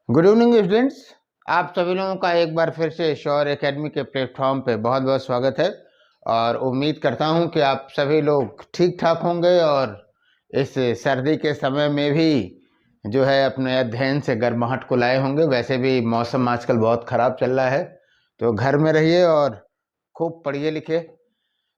Good evening students. आप सभी लोगों का एक बार फिर से श्योर एकेडमी के प्लेटफॉर्म पे बहुत बहुत स्वागत है और उम्मीद करता हूं कि आप सभी लोग ठीक ठाक होंगे और इस सर्दी के समय में भी जो है अपने अध्ययन से गर्माहट को लाए होंगे। वैसे भी मौसम आजकल बहुत ख़राब चल रहा है, तो घर में रहिए और खूब पढ़िए लिखिए।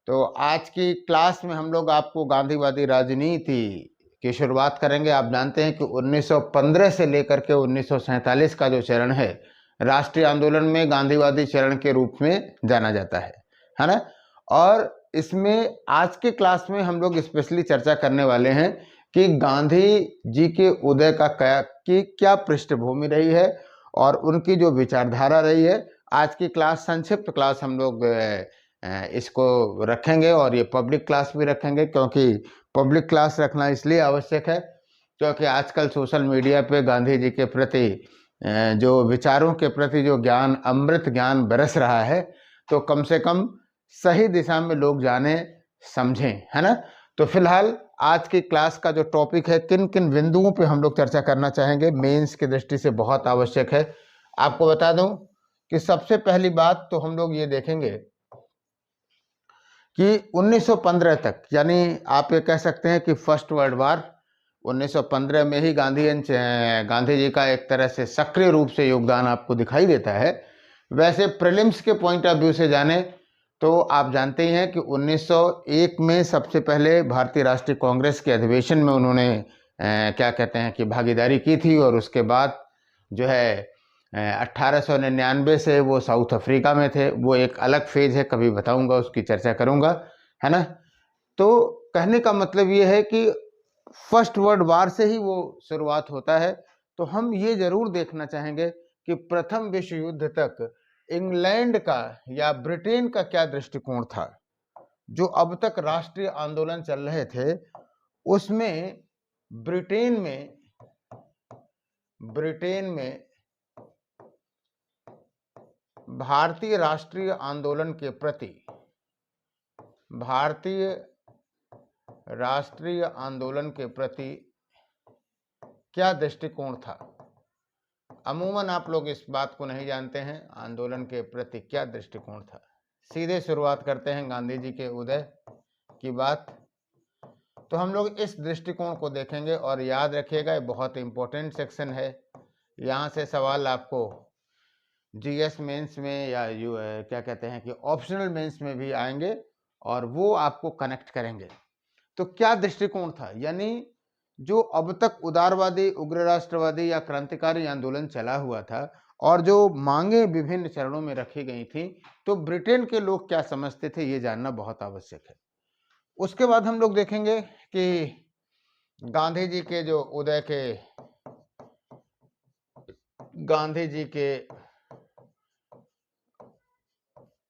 तो आज की क्लास में हम लोग आपको गांधीवादी राजनीति की शुरुआत करेंगे। आप जानते हैं कि 1915 से लेकर के 1947 का जो चरण है, राष्ट्रीय आंदोलन में गांधीवादी चरण के रूप में जाना जाता है ना। और इसमें आज के क्लास में हम लोग स्पेशली चर्चा करने वाले हैं कि गांधी जी के उदय का क्या पृष्ठभूमि रही है और उनकी जो विचारधारा रही है। आज की क्लास संक्षिप्त क्लास हम लोग इसको रखेंगे और ये पब्लिक क्लास भी रखेंगे, क्योंकि पब्लिक क्लास रखना इसलिए आवश्यक है क्योंकि आजकल सोशल मीडिया पे गांधी जी के प्रति जो विचारों के प्रति जो ज्ञान, अमृत ज्ञान बरस रहा है, तो कम से कम सही दिशा में लोग जाने समझें, है ना। तो फिलहाल आज की क्लास का जो टॉपिक है, किन किन बिंदुओं पे हम लोग चर्चा करना चाहेंगे, मेंस की दृष्टि से बहुत आवश्यक है। आपको बता दूं कि सबसे पहली बात तो हम लोग ये देखेंगे कि 1915 तक, यानी आप ये कह सकते हैं कि फर्स्ट वर्ल्ड वार 1915 में ही गांधी जी का एक तरह से सक्रिय रूप से योगदान आपको दिखाई देता है। वैसे प्रीलिम्स के पॉइंट ऑफ व्यू से जाने तो आप जानते ही हैं कि 1901 में सबसे पहले भारतीय राष्ट्रीय कांग्रेस के अधिवेशन में उन्होंने क्या कहते हैं कि भागीदारी की थी, और उसके बाद जो है 1899 से वो साउथ अफ्रीका में थे। वो एक अलग फेज है, कभी बताऊंगा, उसकी चर्चा करूंगा, है ना। तो कहने का मतलब ये है कि फर्स्ट वर्ल्ड वार से ही वो शुरुआत होता है। तो हम ये जरूर देखना चाहेंगे कि प्रथम विश्व युद्ध तक इंग्लैंड का या ब्रिटेन का क्या दृष्टिकोण था। जो अब तक राष्ट्रीय आंदोलन चल रहे थे उसमें ब्रिटेन में भारतीय राष्ट्रीय आंदोलन के प्रति, भारतीय राष्ट्रीय आंदोलन के प्रति क्या दृष्टिकोण था। अमूमन आप लोग इस बात को नहीं जानते हैं, आंदोलन के प्रति क्या दृष्टिकोण था। सीधे शुरुआत करते हैं गांधी जी के उदय की बात। तो हम लोग इस दृष्टिकोण को देखेंगे और याद रखिएगा, ये बहुत इंपॉर्टेंट सेक्शन है। यहाँ से सवाल आपको जीएस मेंस में या क्या कहते हैं कि ऑप्शनल मेंस में भी आएंगे और वो आपको कनेक्ट करेंगे। तो क्या दृष्टिकोण था, यानी जो अब तक उदारवादी, उग्र राष्ट्रवादी या क्रांतिकारी आंदोलन चला हुआ था और जो मांगे विभिन्न चरणों में रखी गई थी, तो ब्रिटेन के लोग क्या समझते थे, ये जानना बहुत आवश्यक है। उसके बाद हम लोग देखेंगे कि गांधी जी के जो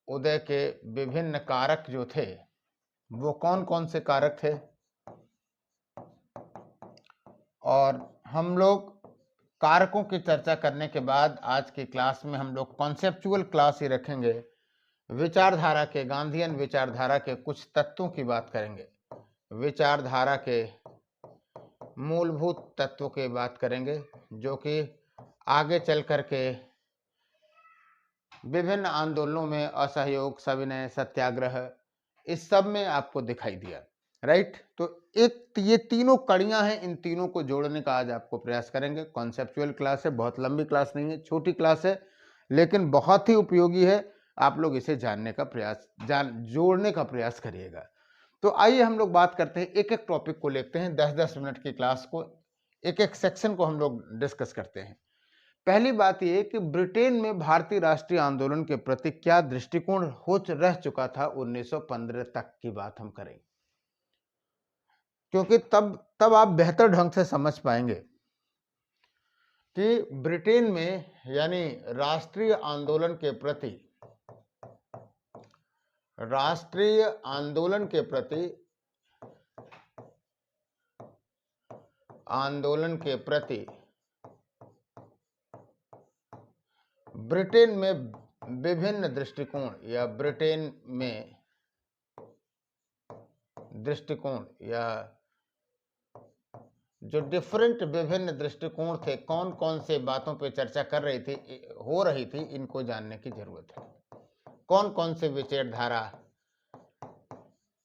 उदय के विभिन्न कारक जो थे, वो कौन कौन से कारक थे। और हम लोग कारकों की चर्चा करने के बाद आज की क्लास में हम लोग कॉन्सेप्चुअल क्लास ही रखेंगे। विचारधारा के, गांधीयन विचारधारा के कुछ तत्वों की बात करेंगे, विचारधारा के मूलभूत तत्वों की बात करेंगे, जो कि आगे चल करके विभिन्न आंदोलनों में असहयोग, सविनय, सत्याग्रह, इस सब में आपको दिखाई दिया, राइट। तो ये तीनों कड़ियां हैं, इन तीनों को जोड़ने का आज आपको प्रयास करेंगे। कॉन्सेप्चुअल क्लास है, बहुत लंबी क्लास नहीं है, छोटी क्लास है, लेकिन बहुत ही उपयोगी है। आप लोग इसे जोड़ने का प्रयास करिएगा। तो आइए हम लोग बात करते हैं, एक एक टॉपिक को लेते हैं। 10-10 मिनट की क्लास को, एक एक सेक्शन को हम लोग डिस्कस करते हैं। पहली बात यह कि ब्रिटेन में भारतीय राष्ट्रीय आंदोलन के प्रति क्या दृष्टिकोण रह चुका था 1915 तक की बात हम करेंगे, क्योंकि तब आप बेहतर ढंग से समझ पाएंगे कि ब्रिटेन में, यानी राष्ट्रीय आंदोलन के प्रति ब्रिटेन में विभिन्न दृष्टिकोण या जो डिफरेंट विभिन्न दृष्टिकोण थे, कौन कौन से बातों पे चर्चा कर रही थी, हो रही थी, इनको जानने की जरूरत है। कौन कौन से विचारधारा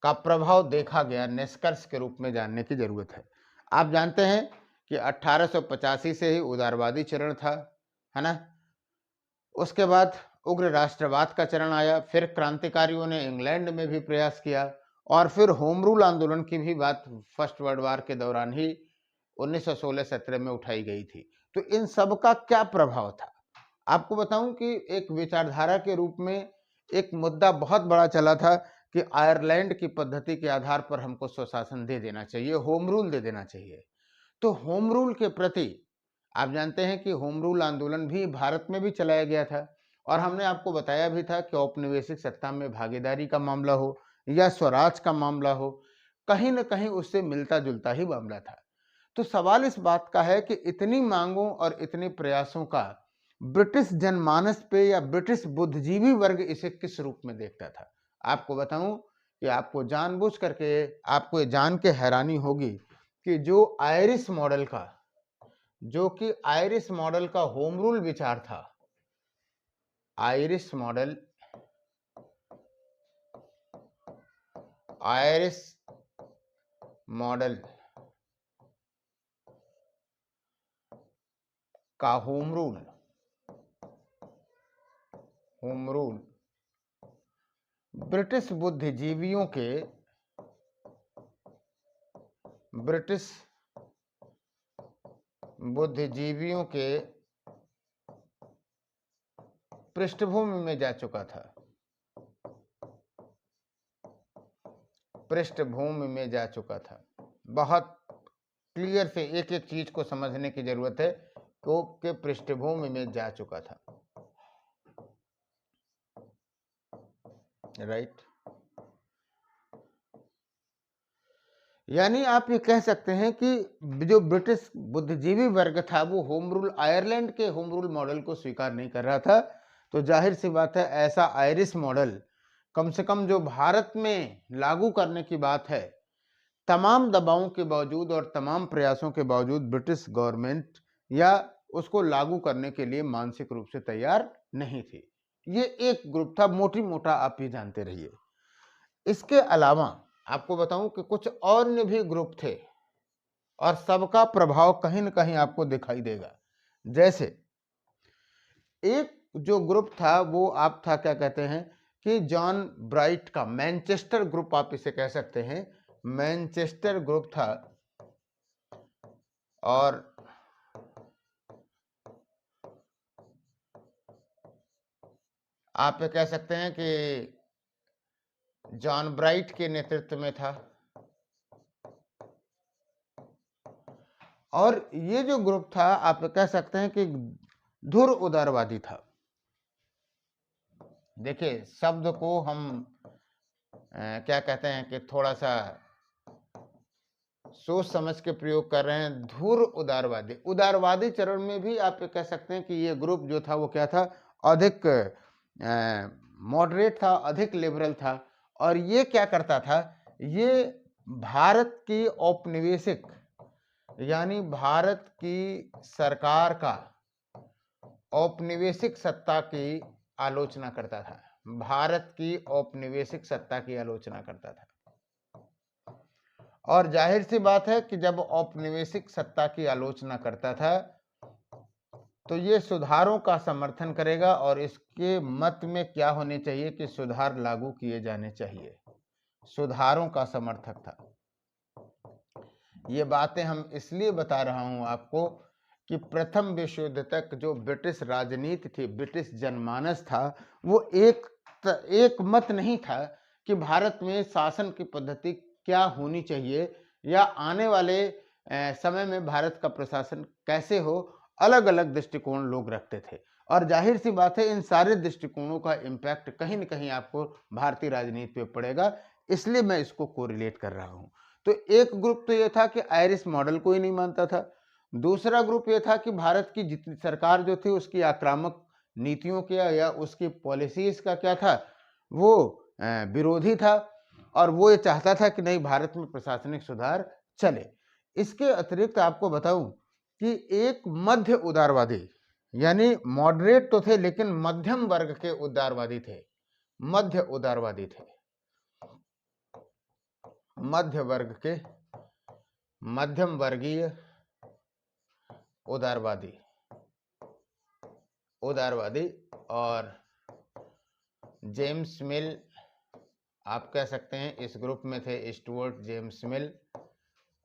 का प्रभाव देखा गया, निष्कर्ष के रूप में जानने की जरूरत है। आप जानते हैं कि 1885 से ही उदारवादी चरण था, है ना। उसके बाद उग्र राष्ट्रवाद का चरण आया, फिर क्रांतिकारियों ने इंग्लैंड में भी प्रयास किया, और फिर होम रूल आंदोलन की भी बात फर्स्ट वर्ल्ड वार के दौरान ही 1916-17 में उठाई गई थी। तो इन सब का क्या प्रभाव था, आपको बताऊं कि एक विचारधारा के रूप में एक मुद्दा बहुत बड़ा चला था कि आयरलैंड की पद्धति के आधार पर हमको स्वशासन दे देना चाहिए, होम रूल दे देना चाहिए। तो होम रूल के प्रति आप जानते हैं कि होम रूल आंदोलन भी भारत में भी चलाया गया था, और हमने आपको बताया भी था कि औपनिवेशिक सत्ता में भागीदारी का मामला हो या स्वराज का मामला हो, कहीं न कहीं उससे मिलता जुलता ही मामला था। तो सवाल इस बात का है कि इतनी मांगों और इतने प्रयासों का ब्रिटिश जनमानस पे या ब्रिटिश बुद्धिजीवी वर्ग इसे किस रूप में देखता था। आपको बताऊं कि आपको जानबूझ करके आपको ये जान के हैरानी होगी कि जो आयरिश मॉडल का होम रूल विचार था, आयरिश मॉडल का होम रूल ब्रिटिश बुद्धिजीवियों के पृष्ठभूमि में जा चुका था, बहुत क्लियर से एक एक चीज को समझने की जरूरत है कि पृष्ठभूमि में जा चुका था, राइट। यानी आप ये कह सकते हैं कि जो ब्रिटिश बुद्धिजीवी वर्ग था वो आयरलैंड के होम रूल मॉडल को स्वीकार नहीं कर रहा था। तो जाहिर सी बात है ऐसा आयरिश मॉडल कम से कम जो भारत में लागू करने की बात है, तमाम दबावों के बावजूद और तमाम प्रयासों के बावजूद ब्रिटिश गवर्नमेंट या उसको लागू करने के लिए मानसिक रूप से तैयार नहीं थी। ये एक ग्रुप था, मोटी मोटा आप ये जानते रहिए। इसके अलावा आपको बताऊं कि कुछ अन्य भी ग्रुप थे और सबका प्रभाव कहीं न कहीं आपको दिखाई देगा। जैसे एक जो ग्रुप था वो आप था क्या कहते हैं कि जॉन ब्राइट का मैनचेस्टर ग्रुप, आप इसे कह सकते हैं, मैनचेस्टर ग्रुप था। और आप ये कह सकते हैं कि जॉन ब्राइट के नेतृत्व में था। और ये जो ग्रुप था आप कह सकते हैं कि धुर उदारवादी था। देखिए शब्द को हम क्या कहते हैं कि थोड़ा सा सोच समझ के प्रयोग कर रहे हैं। धुर उदारवादी चरण में भी आप कह सकते हैं कि ये ग्रुप जो था वो क्या था, अधिक मॉडरेट था, अधिक लिबरल था। और ये क्या करता था, ये भारत की औपनिवेशिक यानी भारत की सरकार का औपनिवेशिक सत्ता की आलोचना करता था, भारत की औपनिवेशिक सत्ता की आलोचना करता था। और जाहिर सी बात है कि जब औपनिवेशिक सत्ता की आलोचना करता था तो ये सुधारों का समर्थन करेगा, और इसके मत में क्या होने चाहिए कि सुधार लागू किए जाने चाहिए, सुधारों का समर्थक था। ये बातें हम इसलिए बता रहा हूं आपको कि प्रथम विश्व युद्ध तक जो ब्रिटिश राजनीति थी, ब्रिटिश जनमानस था, वो एक मत नहीं था कि भारत में शासन की पद्धति क्या होनी चाहिए या आने वाले समय में भारत का प्रशासन कैसे हो। अलग अलग दृष्टिकोण लोग रखते थे, और जाहिर सी बात है इन सारे दृष्टिकोणों का इम्पैक्ट कहीं न कहीं आपको भारतीय राजनीति पे पड़ेगा, इसलिए मैं इसको कोरिलेट कर रहा हूं। तो एक ग्रुप तो ये था कि आयरिश मॉडल को ही नहीं मानता था। दूसरा ग्रुप ये था कि भारत की जितनी सरकार जो थी उसकी आक्रामक नीतियों का या उसकी पॉलिसीज का क्या था, वो विरोधी था, और वो ये चाहता था कि नहीं, भारत में प्रशासनिक सुधार चले। इसके अतिरिक्त आपको बताऊं कि एक मध्य उदारवादी, यानी मॉडरेट तो थे लेकिन मध्यम वर्ग के उदारवादी थे, मध्य उदारवादी थे, मध्य वर्ग के, मध्यम वर्गीय उदारवादी, उदारवादी। और जेम्स मिल आप कह सकते हैं इस ग्रुप में थे, स्टुअर्ट जेम्स मिल।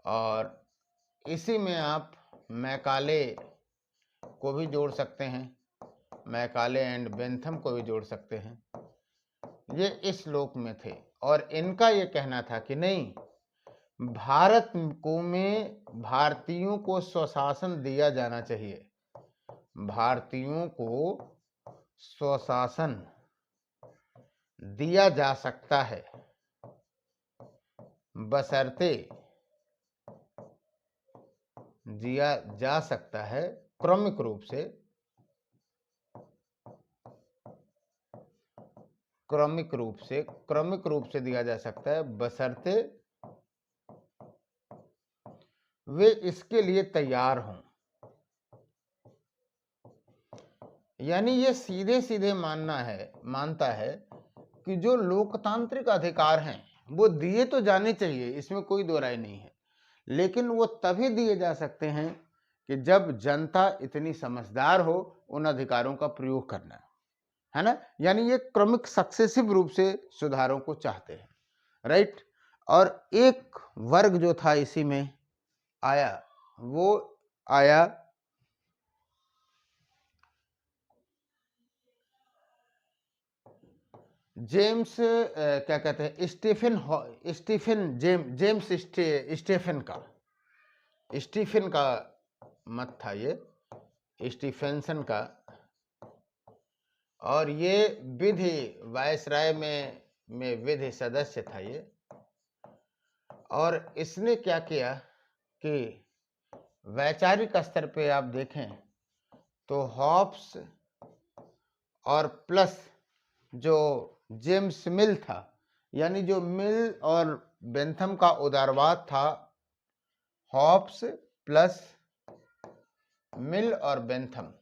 और इसी में आप मैकाले को भी जोड़ सकते हैं, मैकाले एंड बेंथम को भी जोड़ सकते हैं, ये इस श्लोक में थे। और इनका ये कहना था कि नहीं, भारत को में भारतीयों को स्वशासन दिया जाना चाहिए, भारतीयों को स्वशासन दिया जा सकता है बशर्ते दिया जा सकता है क्रमिक रूप से, क्रमिक रूप से दिया जा सकता है बशर्ते वे इसके लिए तैयार हों। यानी ये सीधे सीधे मानता है कि जो लोकतांत्रिक अधिकार हैं वो दिए तो जाने चाहिए, इसमें कोई दो राय नहीं है, लेकिन वो तभी दिए जा सकते हैं कि जब जनता इतनी समझदार हो उन अधिकारों का प्रयोग करना, है ना। यानी ये क्रमिक सक्सेसिव रूप से सुधारों को चाहते हैं, राइट। और एक वर्ग जो था इसी में आया, वो आया जेम्स क्या कहते हैं, जेम्स स्टीफन का मत था ये, स्टीफेंसन का। और ये विधि वायसराय में विधि सदस्य था ये। और इसने क्या किया कि वैचारिक स्तर पे आप देखें तो हॉब्स और प्लस जो जेम्स मिल था, यानी जो मिल और बेंथम का उदारवाद था, हॉब्स प्लस मिल और बेंथम,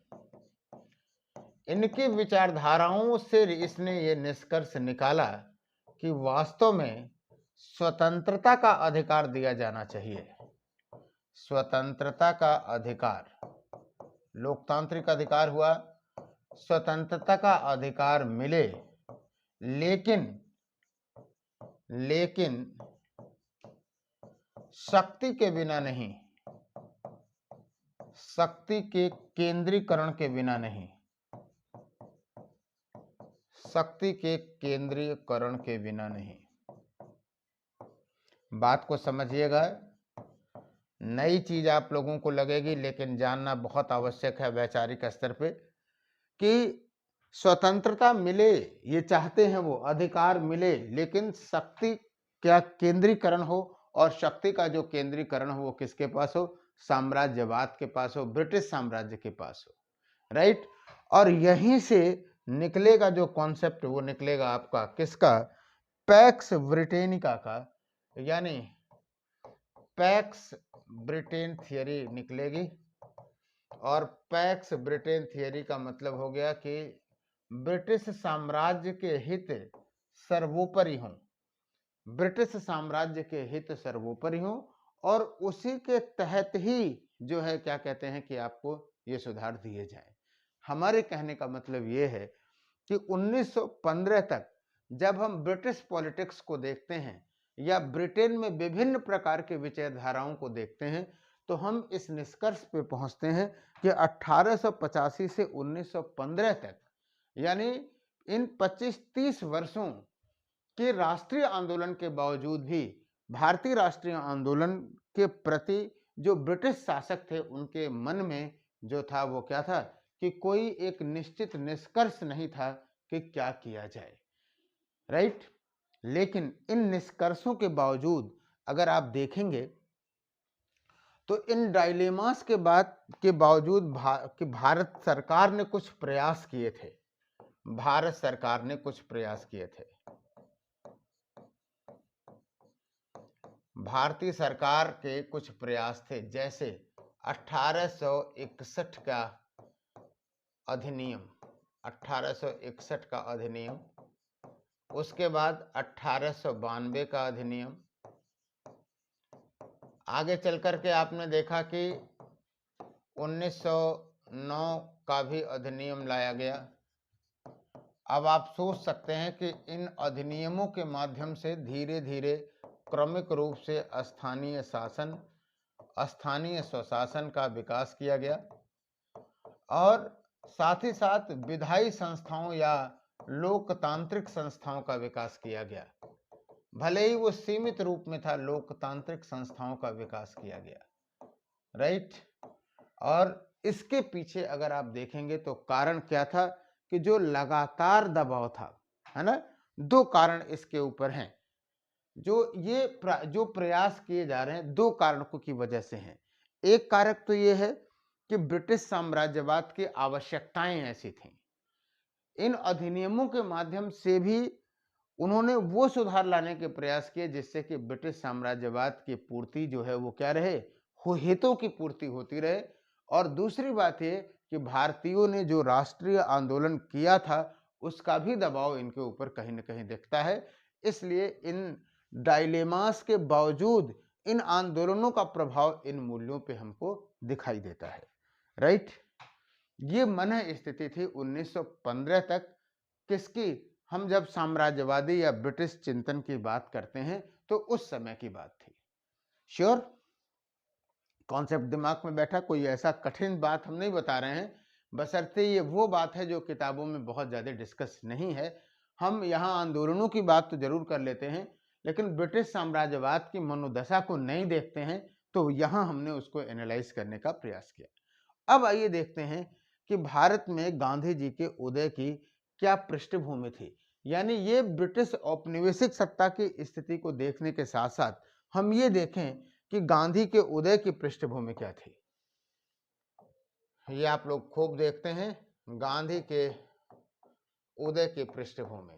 इनकी विचारधाराओं से इसने ये निष्कर्ष निकाला कि वास्तव में स्वतंत्रता का अधिकार दिया जाना चाहिए, स्वतंत्रता का अधिकार, लोकतांत्रिक अधिकार हुआ, स्वतंत्रता का अधिकार मिले, लेकिन शक्ति के बिना नहीं, शक्ति के केंद्रीकरण के बिना नहीं, शक्ति के केंद्रीकरण के बिना नहीं। बात को समझिएगा, नई चीज आप लोगों को लगेगी लेकिन जानना बहुत आवश्यक है वैचारिक स्तर पे कि स्वतंत्रता मिले, ये चाहते हैं वो, अधिकार मिले, लेकिन शक्ति क्या केंद्रीकरण हो, और शक्ति का जो केंद्रीकरण हो वो किसके पास हो, साम्राज्यवाद के पास हो, ब्रिटिश साम्राज्य के पास हो, राइट। और यहीं से निकलेगा जो कॉन्सेप्ट, वो निकलेगा आपका किसका, पैक्स ब्रिटेनिका का, यानी पैक्स ब्रिटेन थियरी निकलेगी। और पैक्स ब्रिटेन थियरी का मतलब हो गया कि ब्रिटिश साम्राज्य के हित सर्वोपरि हों, ब्रिटिश साम्राज्य के हित सर्वोपरि हों, और उसी के तहत ही जो है क्या कहते हैं कि आपको ये सुधार दिए जाए। हमारे कहने का मतलब ये है कि 1915 तक जब हम ब्रिटिश पॉलिटिक्स को देखते हैं या ब्रिटेन में विभिन्न प्रकार के विचारधाराओं को देखते हैं, तो हम इस निष्कर्ष पे पहुंचते हैं कि 1885 से 1915 तक, यानी इन 25-30 वर्षों के राष्ट्रीय आंदोलन के बावजूद भी भारतीय राष्ट्रीय आंदोलन के प्रति जो ब्रिटिश शासक थे उनके मन में जो था वो क्या था कि कोई एक निश्चित निष्कर्ष नहीं था कि क्या किया जाए, राइट। लेकिन इन निष्कर्षों के बावजूद अगर आप देखेंगे तो इन डायलेमास के बावजूद कि भारत सरकार ने कुछ प्रयास किए थे, भारत सरकार ने कुछ प्रयास किए थे, भारतीय सरकार के कुछ प्रयास थे, जैसे 1861 का अधिनियम, 1861 का अधिनियम, उसके बाद 1892 का अधिनियम। आगे चल कर के आपने देखा कि 1909 का भी अधिनियम लाया गया। अब आप सोच सकते हैं कि इन अधिनियमों के माध्यम से धीरे धीरे क्रमिक रूप से स्थानीय शासन, स्थानीय स्वशासन का विकास किया गया और साथ ही साथ विधायी संस्थाओं या लोकतांत्रिक संस्थाओं का विकास किया गया। भले ही वो सीमित रूप में था, लोकतांत्रिक संस्थाओं का विकास किया गया, राइट। और इसके पीछे अगर आप देखेंगे तो कारण क्या था कि जो लगातार दबाव था, है ना, दो कारण इसके ऊपर हैं। जो प्रयास किए जा रहे हैं दो कारणों की वजह से हैं। एक कारक तो ये है कि ब्रिटिश साम्राज्यवाद की आवश्यकताएं ऐसी थीं। इन अधिनियमों के माध्यम से भी उन्होंने वो सुधार लाने के प्रयास किए जिससे कि ब्रिटिश साम्राज्यवाद की पूर्ति जो है वो क्या रहे, हितों की पूर्ति होती रहे। और दूसरी बात ये कि भारतीयों ने जो राष्ट्रीय आंदोलन किया था उसका भी दबाव इनके ऊपर कहीं ना कहीं दिखता है। इसलिए इन डायलेमास के बावजूद इन आंदोलनों का प्रभाव इन मूल्यों पे हमको दिखाई देता है, राइट। ये मन स्थिति थी 1915 तक। किसकी? हम जब साम्राज्यवादी या ब्रिटिश चिंतन की बात करते हैं तो उस समय की बात थी। श्योर? कॉन्सेप्ट दिमाग में बैठा? कोई ऐसा कठिन बात हम नहीं बता रहे हैं, बशर्ते ये वो बात है जो किताबों में बहुत ज़्यादा डिस्कस नहीं है। हम यहाँ आंदोलनों की बात तो जरूर कर लेते हैं, लेकिन ब्रिटिश साम्राज्यवाद की मनोदशा को नहीं देखते हैं, तो यहाँ हमने उसको एनालाइज करने का प्रयास किया। अब आइए देखते हैं कि भारत में गांधी जी के उदय की क्या पृष्ठभूमि थी। यानी ये ब्रिटिश औपनिवेशिक सत्ता की स्थिति को देखने के साथ साथ हम ये देखें कि गांधी के उदय की पृष्ठभूमि क्या थी। ये आप लोग खूब देखते हैं, गांधी के उदय की पृष्ठभूमि।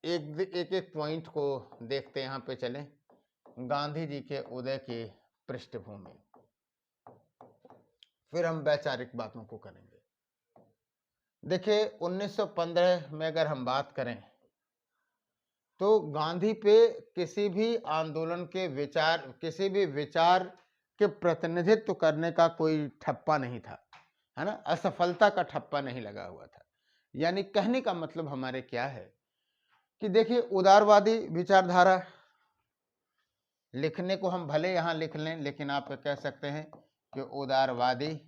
एक एक पॉइंट को देखते यहाँ पे चलें। गांधी जी के उदय की पृष्ठभूमि, फिर हम वैचारिक बातों को करेंगे। देखिए 1915 में अगर हम बात करें तो गांधी पे किसी भी आंदोलन के विचार, किसी भी विचार के प्रतिनिधित्व करने का कोई ठप्पा नहीं था, है ना, असफलता का ठप्पा नहीं लगा हुआ था। यानी कहने का मतलब हमारे क्या है कि देखिए उदारवादी विचारधारा, लिखने को हम भले यहाँ लिख लें लेकिन आप कह सकते हैं कि उदारवादी,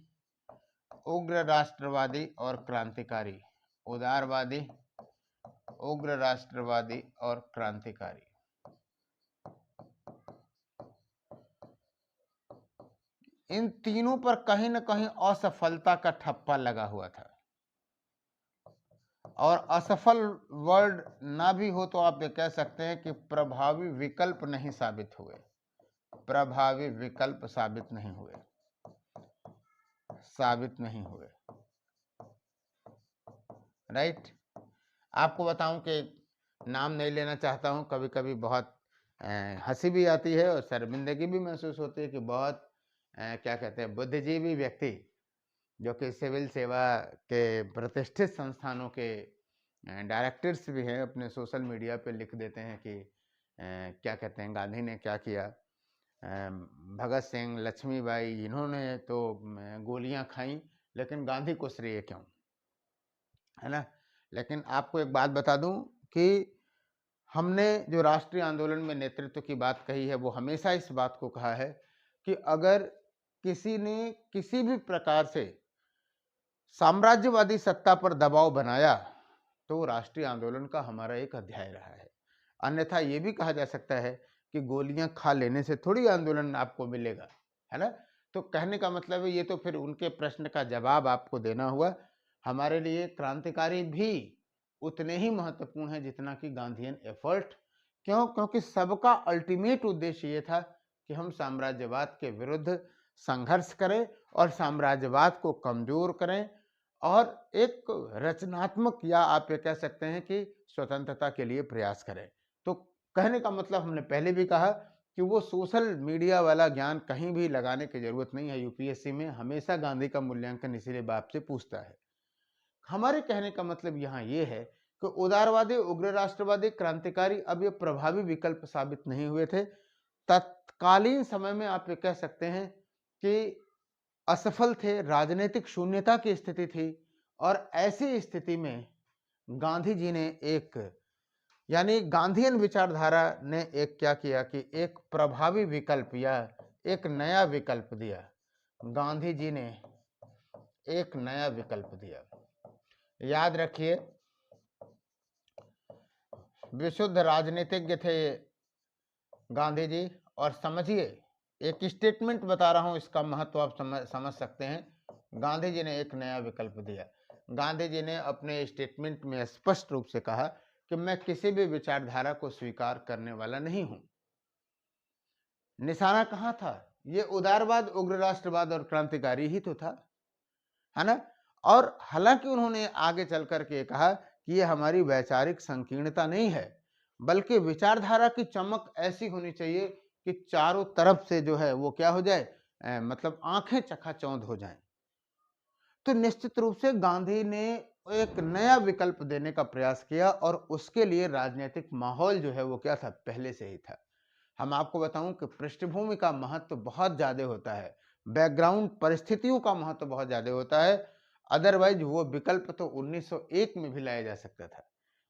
उग्र राष्ट्रवादी और क्रांतिकारी। उदारवादी, उग्र राष्ट्रवादी और क्रांतिकारी, इन तीनों पर कहीं ना कहीं असफलता का ठप्पा लगा हुआ था। और असफल वर्ड ना भी हो तो आप ये कह सकते हैं कि प्रभावी विकल्प नहीं साबित हुए, प्रभावी विकल्प साबित नहीं हुए, साबित नहीं हुए, राइट। आपको बताऊं कि नाम नहीं लेना चाहता हूं, कभी कभी बहुत हंसी भी आती है और शर्मिंदगी भी महसूस होती है कि बहुत क्या कहते हैं, बुद्धिजीवी व्यक्ति जो कि सिविल सेवा के प्रतिष्ठित संस्थानों के डायरेक्टर्स भी हैं, अपने सोशल मीडिया पे लिख देते हैं कि क्या कहते हैं, गांधी ने क्या किया, भगत सिंह, लक्ष्मीबाई, इन्होंने तो गोलियां खाई, लेकिन गांधी को श्रेय क्यों, है ना। लेकिन आपको एक बात बता दूं कि हमने जो राष्ट्रीय आंदोलन में नेतृत्व की बात कही है वो हमेशा इस बात को कहा है कि अगर किसी ने किसी भी प्रकार से साम्राज्यवादी सत्ता पर दबाव बनाया तो राष्ट्रीय आंदोलन का हमारा एक अध्याय रहा है। अन्यथा ये भी कहा जा सकता है कि गोलियां खा लेने से थोड़ी आंदोलन आपको मिलेगा, है ना। तो कहने का मतलब है, ये तो फिर उनके प्रश्न का जवाब आपको देना हुआ। हमारे लिए क्रांतिकारी भी उतने ही महत्वपूर्ण है जितना कि गांधीयन एफर्ट। क्यों? क्योंकि सबका अल्टीमेट उद्देश्य ये था कि हम साम्राज्यवाद के विरुद्ध संघर्ष करें और साम्राज्यवाद को कमजोर करें और एक रचनात्मक, या आप ये कह सकते हैं कि स्वतंत्रता के लिए प्रयास करें। तो कहने का मतलब हमने पहले भी कहा कि वो सोशल मीडिया वाला ज्ञान कहीं भी लगाने की जरूरत नहीं है। यूपीएससी में हमेशा गांधी का मूल्यांकन इसीलिए बाप से पूछता है। हमारे कहने का मतलब यहाँ ये है कि उदारवादी, उग्र राष्ट्रवादी, क्रांतिकारी अब ये प्रभावी विकल्प साबित नहीं हुए थे। तत्कालीन समय में आप ये कह सकते हैं कि असफल थे, राजनीतिक शून्यता की स्थिति थी, और ऐसी स्थिति में गांधी जी ने यानी गांधीयन विचारधारा ने क्या किया कि एक प्रभावी विकल्प या एक नया विकल्प दिया। गांधी जी ने एक नया विकल्प दिया। याद रखिए, विशुद्ध राजनीतिज्ञ थे गांधी जी। और समझिए, एक स्टेटमेंट बता रहा हूं, इसका महत्व आप समझ सकते हैं। गांधी जी ने एक नया विकल्प दिया। गांधी जी ने अपने स्टेटमेंट में स्पष्ट रूप से कहा कि मैं किसी भी विचारधारा को स्वीकार करने वाला नहीं हूं। निशाना कहां था? ये उदारवाद, उग्र राष्ट्रवाद और क्रांतिकारी ही तो था, है ना। और हालांकि उन्होंने आगे चल करके कहा कि ये हमारी वैचारिक संकीर्णता नहीं है, बल्कि विचारधारा की चमक ऐसी होनी चाहिए कि चारों तरफ से जो है वो क्या हो जाए, मतलब आंखें चकाचौंध हो जाएं। तो निश्चित रूप से गांधी ने एक नया विकल्प देने का प्रयास किया, और उसके लिए राजनीतिक माहौल जो है वो क्या था, पहले से ही था। हम आपको बताऊं कि पृष्ठभूमि का महत्व बहुत ज्यादा होता है, बैकग्राउंड, परिस्थितियों का महत्व बहुत ज्यादा होता है। अदरवाइज वो विकल्प तो 1901 में भी लाया जा सकता था।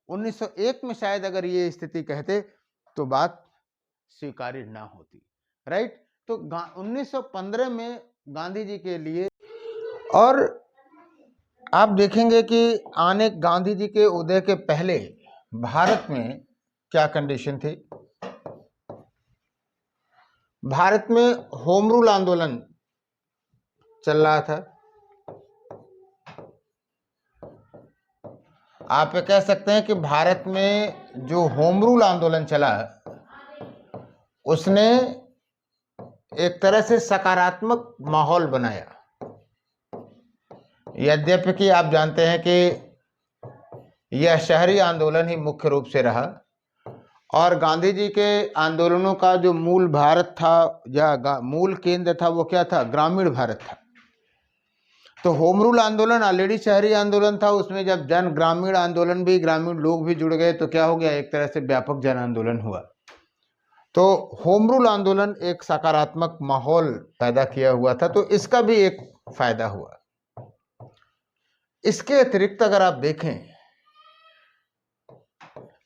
1901 में शायद अगर ये स्थिति कहते तो बात स्वीकार्य ना होती, राइट। तो 1915 में गांधी जी के लिए, और आप देखेंगे कि गांधी जी के उदय के पहले भारत में क्या कंडीशन थी। भारत में होम रूल आंदोलन चल रहा था। आप ये कह सकते हैं कि भारत में जो होम रूल आंदोलन चला, उसने एक तरह से सकारात्मक माहौल बनाया। यद्यपि कि आप जानते हैं कि यह शहरी आंदोलन ही मुख्य रूप से रहा, और गांधी जी के आंदोलनों का जो मूल भारत था या मूल केंद्र था वो क्या था, ग्रामीण भारत था। तो होम रूल आंदोलन ऑलरेडी शहरी आंदोलन था, उसमें जब ग्रामीण आंदोलन भी, ग्रामीण लोग भी जुड़ गए तो क्या हो गया, एक तरह से व्यापक जन आंदोलन हुआ। तो होम रूल आंदोलन एक सकारात्मक माहौल पैदा किया हुआ था, तो इसका भी एक फायदा हुआ। इसके अतिरिक्त अगर आप देखें,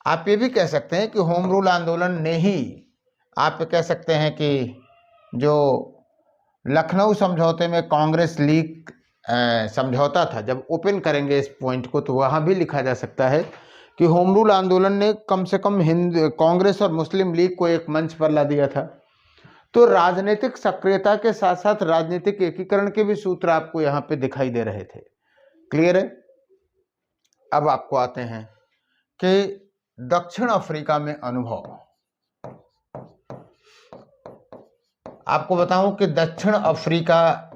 आप ये भी कह सकते हैं कि होम रूल आंदोलन ने ही, आप कह सकते हैं कि जो लखनऊ समझौते में कांग्रेस लीग समझौता था, जब ओपन करेंगे इस पॉइंट को तो वहां भी लिखा जा सकता है कि होम रूल आंदोलन ने कम से कम कांग्रेस और मुस्लिम लीग को एक मंच पर ला दिया था। तो राजनीतिक सक्रियता के साथ साथ राजनीतिक एकीकरण के भी सूत्र आपको यहाँ पे दिखाई दे रहे थे। क्लियर है। अब आपको आते हैं कि दक्षिण अफ्रीका में अनुभव। आपको बताऊं कि दक्षिण अफ्रीका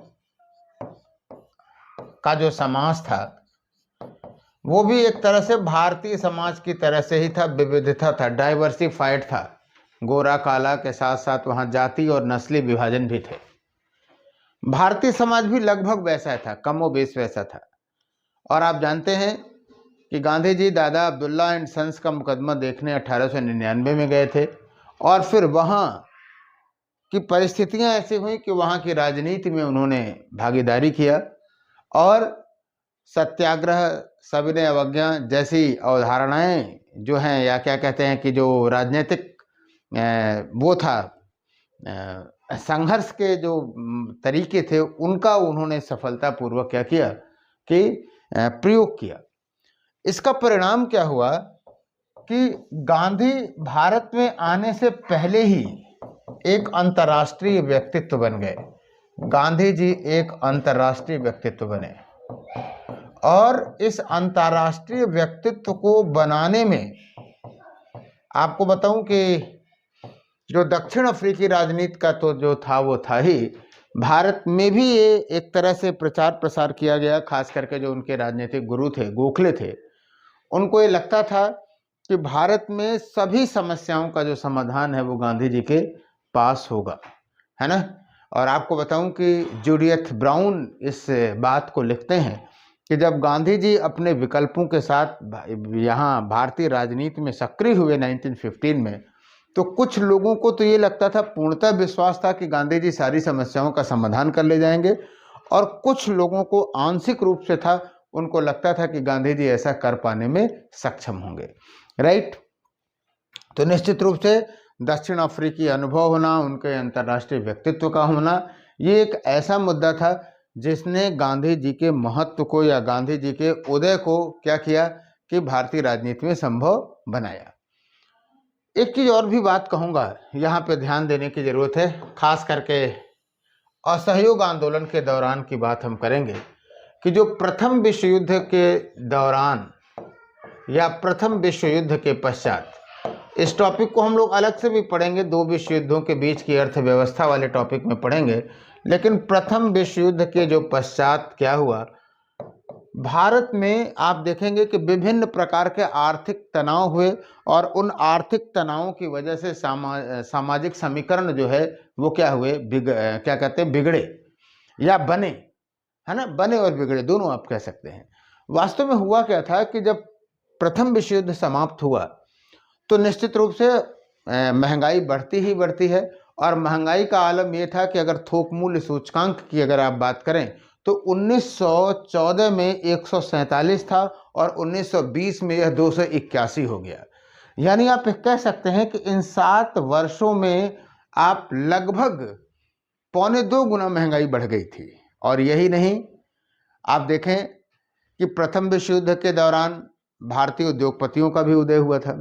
का जो समाज था वो भी एक तरह से भारतीय समाज की तरह से ही था, विविधता था, डाइवर्सिफाइड था। गोरा काला के साथ साथ वहां जाति और नस्ली विभाजन भी थे। भारतीय समाज भी लगभग वैसा था, कमोबेश वैसा था। और आप जानते हैं कि गांधी जी दादा अब्दुल्ला एंड सन्स का मुकदमा देखने 1899 में गए थे, और फिर वहां की परिस्थितियां ऐसी हुई कि वहां की राजनीति में उन्होंने भागीदारी किया, और सत्याग्रह, सविनय अवज्ञा जैसी अवधारणाएं जो हैं, या क्या कहते हैं कि जो राजनीतिक वो था, संघर्ष के जो तरीके थे, उनका उन्होंने सफलतापूर्वक क्या किया कि प्रयोग किया। इसका परिणाम क्या हुआ कि गांधी भारत में आने से पहले ही एक अंतर्राष्ट्रीय व्यक्तित्व बन गए। गांधी जी एक अंतर्राष्ट्रीय व्यक्तित्व बने, और इस अंतर्राष्ट्रीय व्यक्तित्व को बनाने में आपको बताऊं कि जो दक्षिण अफ्रीकी राजनीति का तो जो था वो था ही, भारत में भी ये एक तरह से प्रचार प्रसार किया गया। खास करके जो उनके राजनीतिक गुरु थे, गोखले थे, उनको ये लगता था कि भारत में सभी समस्याओं का जो समाधान है वो गांधी जी के पास होगा, है ना। और आपको बताऊं कि जूडियथ ब्राउन इस बात को लिखते हैं कि जब गांधी जी अपने विकल्पों के साथ यहाँ भारतीय राजनीति में सक्रिय हुए 1915 में, तो कुछ लोगों को तो ये लगता था, पूर्णतः विश्वास था कि गांधी जी सारी समस्याओं का समाधान कर ले जाएंगे, और कुछ लोगों को आंशिक रूप से था, उनको लगता था कि गांधी जी ऐसा कर पाने में सक्षम होंगे, राइट। तो निश्चित रूप से दक्षिण अफ्रीकी अनुभव होना, उनके अंतर्राष्ट्रीय व्यक्तित्व का होना, ये एक ऐसा मुद्दा था जिसने गांधी जी के महत्व को या गांधी जी के उदय को क्या किया कि भारतीय राजनीति में संभव बनाया। एक चीज और भी बात कहूंगा, यहाँ पे ध्यान देने की जरूरत है, खास करके असहयोग आंदोलन के दौरान की बात हम करेंगे कि जो प्रथम विश्व युद्ध के दौरान या प्रथम विश्व युद्ध के पश्चात, इस टॉपिक को हम लोग अलग से भी पढ़ेंगे, दो विश्व युद्धों के बीच की अर्थव्यवस्था वाले टॉपिक में पढ़ेंगे, लेकिन प्रथम विश्व युद्ध के जो पश्चात क्या हुआ, भारत में आप देखेंगे कि विभिन्न प्रकार के आर्थिक तनाव हुए, और उन आर्थिक तनावों की वजह से सामाजिक समीकरण जो है वो क्या हुए, क्या कहते हैं, बिगड़े या बने, है ना, बने और बिगड़े दोनों आप कह सकते हैं। वास्तव में हुआ क्या था कि जब प्रथम विश्व युद्ध समाप्त हुआ तो निश्चित रूप से महंगाई बढ़ती ही बढ़ती है, और महंगाई का आलम यह था कि अगर थोक मूल्य सूचकांक की अगर आप बात करें तो 1914 में 147 था और 1920 में यह 281 हो गया। यानी आप कह सकते हैं कि इन 7 वर्षों में आप लगभग 1.25 गुना महंगाई बढ़ गई थी। और यही नहीं, आप देखें कि प्रथम विश्व युद्ध के दौरान भारतीय उद्योगपतियों का भी उदय हुआ था।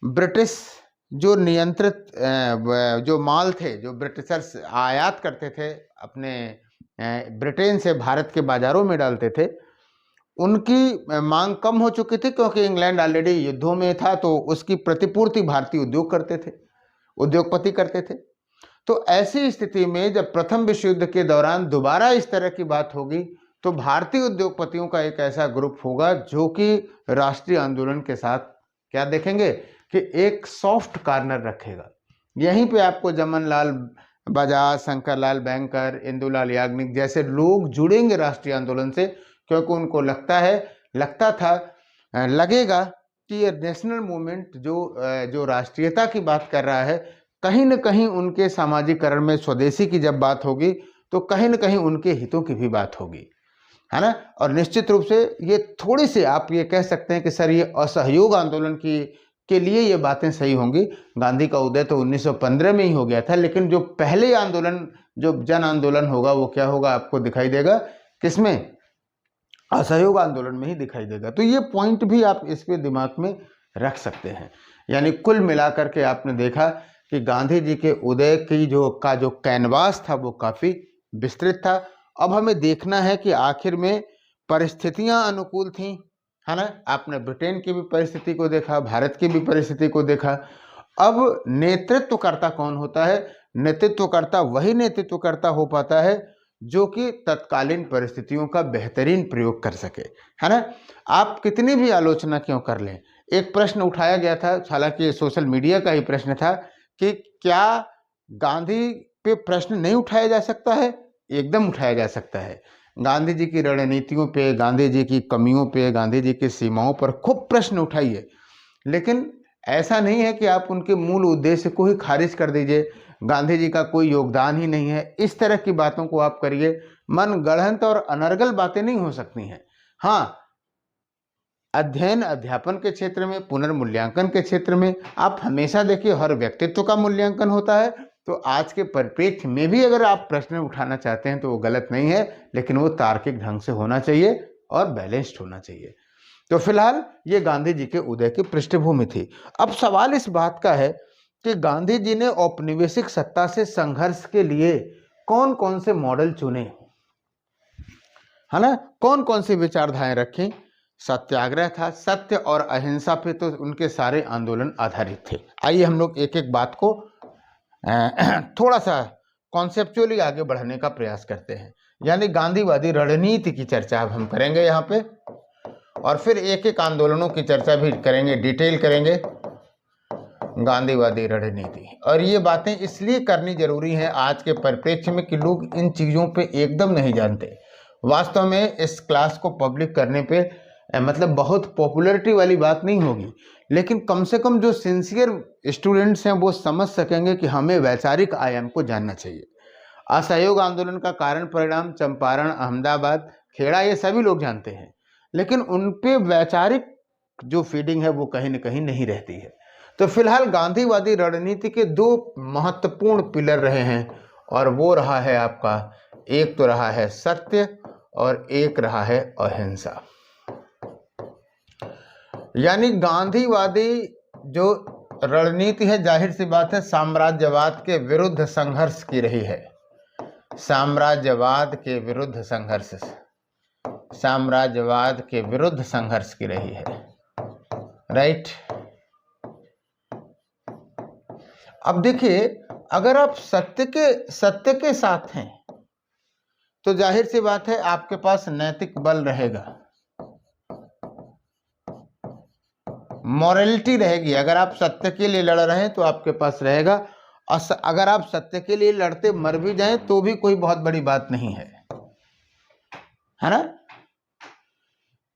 ब्रिटिश जो नियंत्रित जो माल थे, जो ब्रिटिशर्स आयात करते थे अपने ब्रिटेन से भारत के बाजारों में डालते थे, उनकी मांग कम हो चुकी थी, क्योंकि इंग्लैंड ऑलरेडी युद्धों में था, तो उसकी प्रतिपूर्ति भारतीय उद्योग करते थे, उद्योगपति करते थे। तो ऐसी स्थिति में जब प्रथम विश्व युद्ध के दौरान दोबारा इस तरह की बात होगी, तो भारतीय उद्योगपतियों का एक ऐसा ग्रुप होगा जो कि राष्ट्रीय आंदोलन के साथ क्या देखेंगे कि एक सॉफ्ट कॉर्नर रखेगा। यहीं पे आपको जमनलाल बजाज, शंकरलाल बैंकर, इंदुलाल याग्निक जैसे लोग जुड़ेंगे राष्ट्रीय आंदोलन से, क्योंकि उनको लगेगा कि ये नेशनल मूवमेंट जो राष्ट्रीयता की बात कर रहा है, कहीं न कहीं उनके सामाजिकरण में स्वदेशी की जब बात होगी तो कहीं न कहीं उनके हितों की भी बात होगी, है ना। और निश्चित रूप से ये थोड़ी सी आप ये कह सकते हैं कि सर ये असहयोग आंदोलन के लिए ये बातें सही होंगी। गांधी का उदय तो 1915 में ही हो गया था, लेकिन जो पहले आंदोलन, जो जन आंदोलन होगा वो क्या होगा, आपको दिखाई देगा किसमें, असहयोग आंदोलन में ही दिखाई देगा। तो ये पॉइंट भी आप इसके दिमाग में रख सकते हैं। यानी कुल मिलाकर के आपने देखा कि गांधी जी के उदय की जो कैनवास था वो काफी विस्तृत था। अब हमें देखना है कि आखिर में परिस्थितियां अनुकूल थी, है ना। आपने ब्रिटेन की भी परिस्थिति को देखा, भारत की भी परिस्थिति को देखा। अब नेतृत्वकर्ता कौन होता है? नेतृत्वकर्ता वही नेतृत्वकर्ता हो पाता है जो कि तत्कालीन परिस्थितियों का बेहतरीन प्रयोग कर सके, है ना। आप कितनी भी आलोचना क्यों कर लें, एक प्रश्न उठाया गया था, हालांकि सोशल मीडिया का ही प्रश्न था कि क्या गांधी पे प्रश्न नहीं उठाया जा सकता है? एकदम उठाया जा सकता है। गांधी जी की रणनीतियों पे, गांधी जी की कमियों पे, गांधी जी की सीमाओं पर खूब प्रश्न उठाइए, लेकिन ऐसा नहीं है कि आप उनके मूल उद्देश्य को ही खारिज कर दीजिए, गांधी जी का कोई योगदान ही नहीं है, इस तरह की बातों को आप करिए। मन गढ़ंत और अनर्गल बातें नहीं हो सकती हैं। हाँ, अध्ययन अध्यापन के क्षेत्र में, पुनर्मूल्यांकन के क्षेत्र में आप हमेशा देखिए हर व्यक्तित्व का मूल्यांकन होता है। तो आज के परिप्रेक्ष्य में भी अगर आप प्रश्न उठाना चाहते हैं तो वो गलत नहीं है, लेकिन वो तार्किक ढंग से होना चाहिए और बैलेंस्ड होना चाहिए। तो फिलहाल ये गांधी जी के उदय की पृष्ठभूमि थी। अब सवाल इस बात का है कि गांधी जी ने औपनिवेशिक सत्ता से संघर्ष के लिए कौन कौन से मॉडल चुने, है ना, कौन कौन सी विचारधाराएं रखी। सत्याग्रह था, सत्य और अहिंसा पे तो उनके सारे आंदोलन आधारित थे। आइए हम लोग एक एक बात को थोड़ा सा कॉन्सेप्चुअली आगे बढ़ाने का प्रयास करते हैं। यानी गांधीवादी रणनीति की चर्चा अब हम करेंगे यहाँ पे। और फिर एक एक आंदोलनों की चर्चा भी करेंगे, डिटेल करेंगे, गांधीवादी रणनीति। और ये बातें इसलिए करनी जरूरी है आज के परिप्रेक्ष्य में कि लोग इन चीज़ों पे एकदम नहीं जानते। वास्तव में इस क्लास को पब्लिक करने पे मतलब बहुत पॉपुलैरिटी वाली बात नहीं होगी, लेकिन कम से कम जो सिंसियर स्टूडेंट्स हैं वो समझ सकेंगे कि हमें वैचारिक आयाम को जानना चाहिए। असहयोग आंदोलन का कारण परिणाम चंपारण, अहमदाबाद, खेड़ा, ये सभी लोग जानते हैं, लेकिन उन पे वैचारिक जो फीडिंग है वो कहीं न कहीं नहीं रहती है। तो फिलहाल गांधीवादी रणनीति के दो महत्वपूर्ण पिलर रहे हैं, और वो रहा है आपका, एक तो रहा है सत्य और एक रहा है अहिंसा। यानी गांधीवादी जो रणनीति है, जाहिर सी बात है, साम्राज्यवाद के विरुद्ध संघर्ष की रही है। साम्राज्यवाद के विरुद्ध संघर्ष, साम्राज्यवाद के विरुद्ध संघर्ष की रही है, राइट। अब देखिए, अगर आप सत्य के साथ हैं तो जाहिर सी बात है आपके पास नैतिक बल रहेगा, मॉरलिटी रहेगी। अगर आप सत्य के लिए लड़ रहे हैं तो आपके पास रहेगा, और अगर आप सत्य के लिए लड़ते मर भी जाएं तो भी कोई बहुत बड़ी बात नहीं है ना।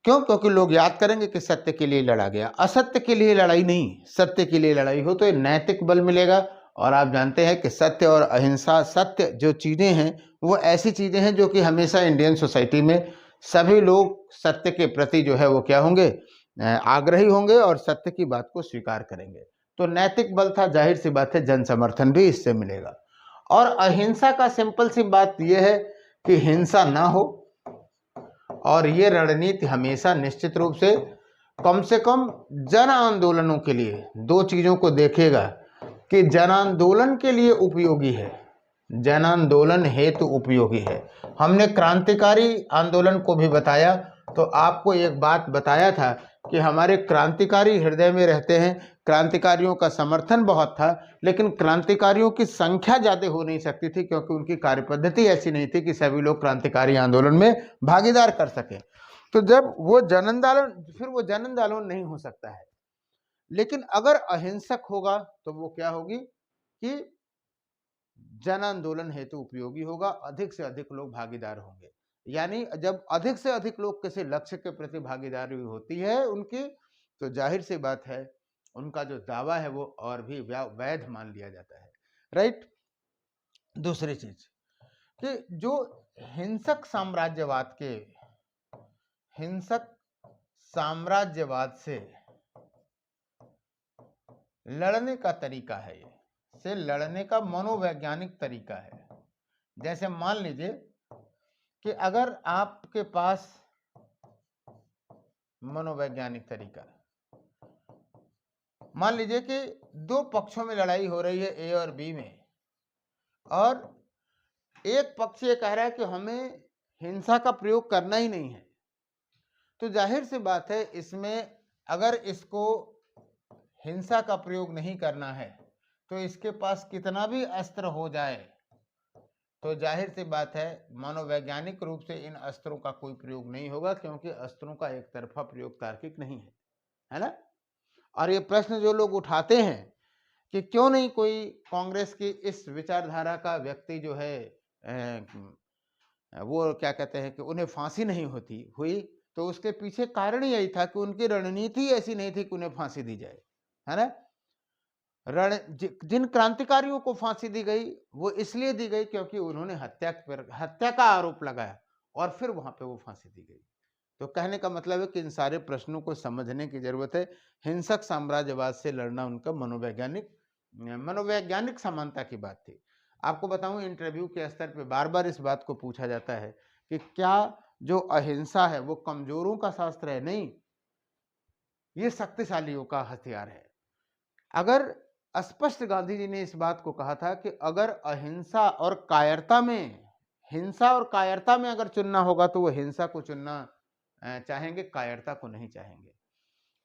क्यों? क्योंकि लोग याद करेंगे कि सत्य के लिए लड़ा गया, असत्य के लिए लड़ाई नहीं, सत्य के लिए लड़ाई हो तो ये नैतिक बल मिलेगा। और आप जानते हैं कि सत्य और अहिंसा, सत्य जो चीजें हैं वो ऐसी चीजें हैं जो कि हमेशा इंडियन सोसाइटी में सभी लोग सत्य के प्रति जो है वो क्या होंगे, आग्रही होंगे और सत्य की बात को स्वीकार करेंगे। तो नैतिक बल था, जाहिर सी बात है जन समर्थन भी इससे मिलेगा। और अहिंसा का सिंपल सी बात यह है कि हिंसा ना हो, और ये रणनीति हमेशा निश्चित रूप से कम जन आंदोलनों के लिए दो चीजों को देखेगा कि जन आंदोलन के लिए उपयोगी है, जन आंदोलन हेतु उपयोगी है। हमने क्रांतिकारी आंदोलन को भी बताया, तो आपको एक बात बताया था कि हमारे क्रांतिकारी हृदय में रहते हैं, क्रांतिकारियों का समर्थन बहुत था, लेकिन क्रांतिकारियों की संख्या ज़्यादा हो नहीं सकती थी क्योंकि उनकी कार्यपद्धति ऐसी नहीं थी कि सभी लोग क्रांतिकारी आंदोलन में भागीदार कर सकें। तो जब वो जन आंदोलन, फिर वो जन आंदोलन नहीं हो सकता है। लेकिन अगर अहिंसक होगा तो वो क्या होगी कि जन आंदोलन हेतु उपयोगी होगा, अधिक से अधिक लोग भागीदार होंगे। यानी जब अधिक से अधिक लोग किसी लक्ष्य के प्रति भागीदारी होती है उनकी, तो जाहिर सी बात है उनका जो दावा है वो और भी वैध मान लिया जाता है, राइट। दूसरी चीज कि जो हिंसक साम्राज्यवाद से लड़ने का तरीका है, ये से लड़ने का मनोवैज्ञानिक तरीका है। जैसे मान लीजिए कि अगर आपके पास मनोवैज्ञानिक तरीका, मान लीजिए कि दो पक्षों में लड़ाई हो रही है, ए और बी में, और एक पक्ष ये कह रहा है कि हमें हिंसा का प्रयोग करना ही नहीं है, तो जाहिर सी बात है इसमें अगर इसको हिंसा का प्रयोग नहीं करना है तो इसके पास कितना भी अस्त्र हो जाए तो जाहिर सी बात है मनोवैज्ञानिक रूप से इन अस्त्रों का कोई प्रयोग नहीं होगा, क्योंकि अस्त्रों का एक तरफा प्रयोग तार्किक नहीं है ना। और ये प्रश्न जो लोग उठाते हैं कि क्यों नहीं कोई कांग्रेस की इस विचारधारा का व्यक्ति जो है वो क्या कहते हैं कि उन्हें फांसी नहीं हुई, तो उसके पीछे कारण यही था कि उनकी रणनीति ऐसी नहीं थी कि उन्हें फांसी दी जाए, है ना। जिन क्रांतिकारियों को फांसी दी गई वो इसलिए दी गई क्योंकि उन्होंने हत्या का आरोप लगाया और फिर वहां पे वो फांसी दी गई। तो कहने का मतलब है कि इन सारे प्रश्नों को समझने की जरूरत है। हिंसक साम्राज्यवाद से लड़ना उनका मनोवैज्ञानिक समानता की बात थी। आपको बताऊं, इंटरव्यू के स्तर पे बार बार इस बात को पूछा जाता है कि क्या जो अहिंसा है वो कमजोरों का शास्त्र है? नहीं, ये शक्तिशालियों का हथियार है। अगर स्पष्ट गांधी जी ने इस बात को कहा था कि अगर हिंसा और कायरता में अगर चुनना होगा तो वो हिंसा को चुनना चाहेंगे, कायरता को नहीं चाहेंगे।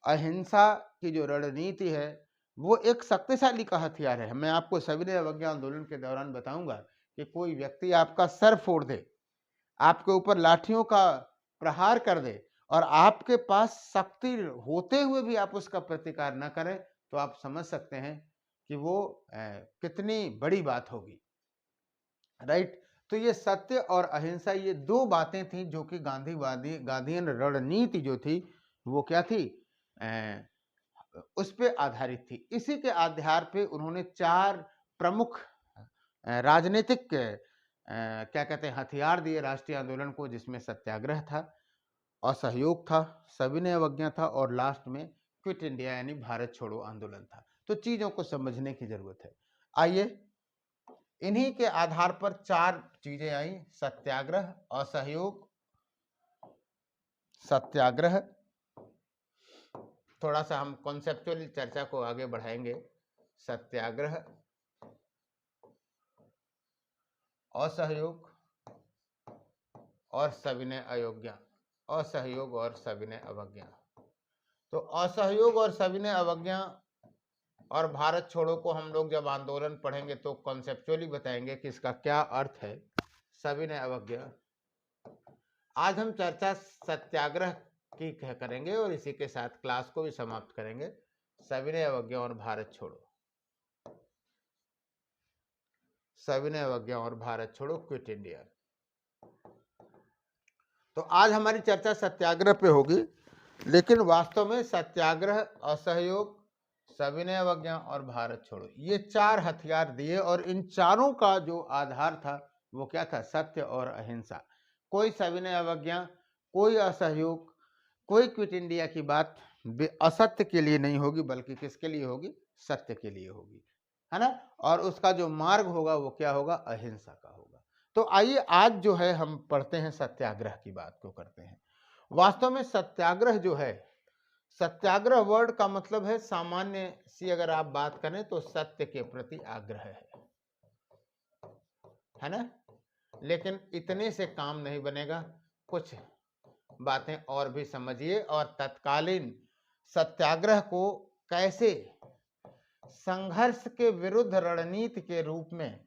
अहिंसा की जो रणनीति है वो एक शक्तिशाली का हथियार है। मैं आपको सविनय अवज्ञा आंदोलन के दौरान बताऊंगा कि कोई व्यक्ति आपका सर फोड़ दे, आपके ऊपर लाठियों का प्रहार कर दे और आपके पास शक्ति होते हुए भी आप उसका प्रतिकार न करें, तो आप समझ सकते हैं कि वो कितनी बड़ी बात होगी, राइट। तो ये सत्य और अहिंसा, ये दो बातें थी जो कि गांधीयन रणनीति जो थी वो क्या थी, उस पे आधारित थी। इसी के आधार पे उन्होंने चार प्रमुख राजनीतिक क्या कहते हैं हथियार दिए राष्ट्रीय आंदोलन को, जिसमें सत्याग्रह था, असहयोग था, सविनय अवज्ञा था और लास्ट में क्विट इंडिया यानी भारत छोड़ो आंदोलन था। तो चीजों को समझने की जरूरत है। आइए, इन्हीं के आधार पर चार चीजें आई, सत्याग्रह, असहयोग, सत्याग्रह। थोड़ा सा हम कॉन्सेप्चुअल चर्चा को आगे बढ़ाएंगे। सत्याग्रह, असहयोग और सविनय अवज्ञा, असहयोग और सविनय अवज्ञा। तो असहयोग और सविनय अवज्ञा और भारत छोड़ो को हम लोग जब आंदोलन पढ़ेंगे तो कॉन्सेप्चुअली बताएंगे कि इसका क्या अर्थ है। सविनय अवज्ञा, आज हम चर्चा सत्याग्रह की करेंगे और इसी के साथ क्लास को भी समाप्त करेंगे। सविनय अवज्ञा और भारत छोड़ो, सविनय अवज्ञा और भारत छोड़ो, क्विट इंडिया। तो आज हमारी चर्चा सत्याग्रह पे होगी, लेकिन वास्तव में सत्याग्रह, असहयोग, सविनय अवज्ञा और भारत छोड़ो, ये चार हथियार दिए और इन चारों का जो आधार था वो क्या था, सत्य और अहिंसा। कोई सविनय अवज्ञा, कोई असहयोग, कोई क्विट इंडिया की बात असत्य के लिए नहीं होगी, बल्कि किसके लिए होगी, सत्य के लिए होगी, है ना। और उसका जो मार्ग होगा वो क्या होगा, अहिंसा का होगा। तो आइए आज जो है हम पढ़ते हैं सत्याग्रह की बात को करते हैं। वास्तव में सत्याग्रह जो है, सत्याग्रह वर्ड का मतलब है सामान्य सी अगर आप बात करें तो सत्य के प्रति आग्रह है ना। लेकिन इतने से काम नहीं बनेगा, कुछ बातें और भी समझिए और तत्कालीन सत्याग्रह को कैसे संघर्ष के विरुद्ध रणनीति के रूप में,